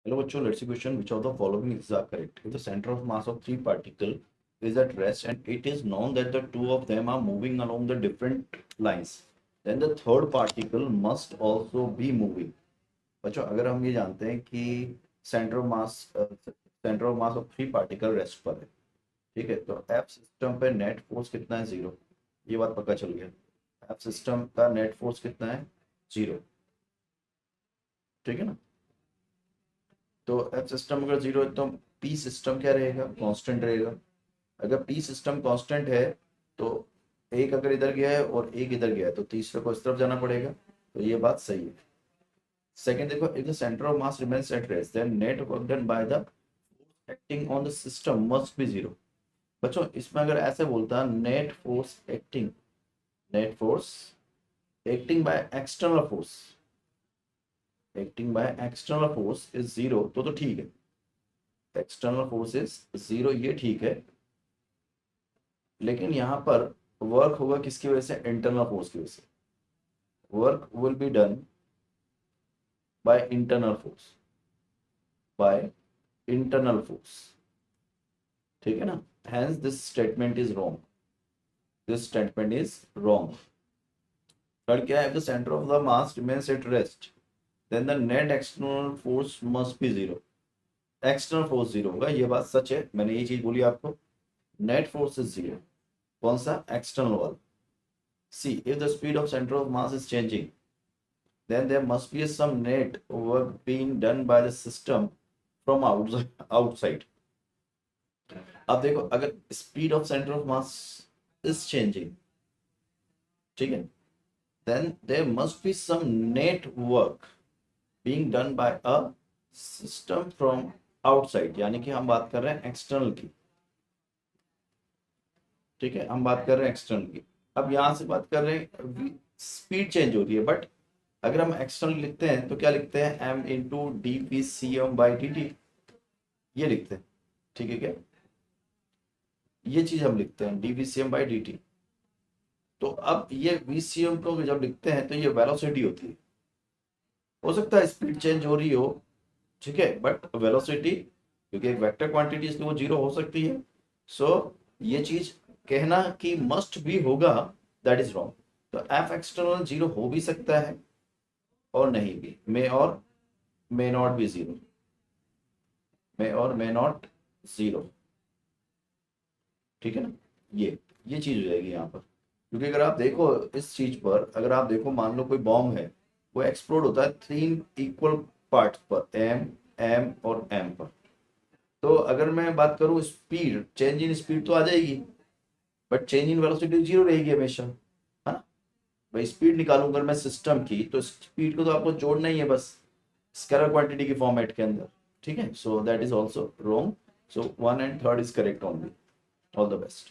Hello, bachcho. Let's see question. Which of the following is correct? If the center of mass of three particle is at rest and it is known that the two of them are moving along the different lines, then the third particle must also be moving. बच्चों अगर हम ये जानते हैं कि centre of mass of three particle rest पर है, ठीक है, तो एफ सिस्टम पे नेट फोर्स कितना है? जीरो। ये बात पता चल गया। एफ सिस्टम का नेट फोर्स कितना है? जीरो। ठीक है ना। तो एफ सिस्टम अगर जीरो है तो पी सिस्टम क्या रहेगा? कांस्टेंट रहेगा। अगर पी सिस्टम कांस्टेंट है तो एक अगर इधर गया है और एक इधर गया है तो तीसरे को इस तरफ जाना पड़ेगा। तो ये बात सही है। सेकंड देखो, if the centre of mass remains at rest then net work done by the acting on the system must be zero. बच्चों इसमें अगर ऐसे बोलता net force by external force is zero, तो ठीक है। एक्सटर्नल फोर्स इज जीरो, ये ठीक है। लेकिन यहाँ पर वर्क होगा किसकी वजह से? इंटरनल फोर्स की वजह से। Work will be done by internal force. ठीक है ना। Hence this statement is wrong. Third क्या है? The centre of the mass remains at rest then the net external force must be zero. External force zero होगा, ये बात सच है। मैंने ये चीज बोली आपको। Net force is zero. कौन सा? एक्सटर्नल वाला। See if the speed of centre of mass is changing then there must be some net work being done by the system from outside. अब देखो, अगर speed of centre of mass is changing, ठीक है, then there must be some net work being done by a system from outside, यानी कि हम बात कर रहे हैं एक्सटर्नल की। ठीक है, हम बात कर रहे हैं एक्सटर्नल की। अब यहां से बात कर रहे हैं स्पीड चेंज हो रही है, बट अगर हम एक्सटर्नल लिखते हैं तो क्या लिखते हैं? M into D P C M by D T, ये लिखते हैं। ठीक है क्या? ये चीज हम लिखते हैं D V C M by D T. तो अब ये वी सी एम को जब लिखते हैं तो ये वेलोसिटी होती है। हो सकता है स्पीड चेंज हो रही हो, ठीक है, बट वेलोसिटी क्योंकि एक वेक्टर क्वांटिटी इसलिए वो जीरो हो सकती है। सो ये चीज कहना कि मस्ट भी होगा, दैट इज रॉन्ग। तो एफ एक्सटर्नल जीरो हो भी सकता है और नहीं भी, may not be zero, may not zero. ठीक है ना। ये चीज हो जाएगी यहाँ पर। क्योंकि अगर आप देखो इस चीज पर, अगर आप देखो मान लो कोई बॉम्ब है, वो एक्सप्लोड होता है तीन इक्वल पार्ट्स पर, एम एम और एम पर। तो अगर मैं बात करूं स्पीड, चेंज इन स्पीड तो आ जाएगी, but change in velocity zero रहेगी हमेशा, है ना। भाई स्पीड निकालूंगा मैं सिस्टम की, तो स्पीड को तो आपको जोड़ना ही है बस स्केलर क्वांटिटी के फॉर्मेट के अंदर। ठीक है, so that is also wrong. So one and third is correct only. All the best.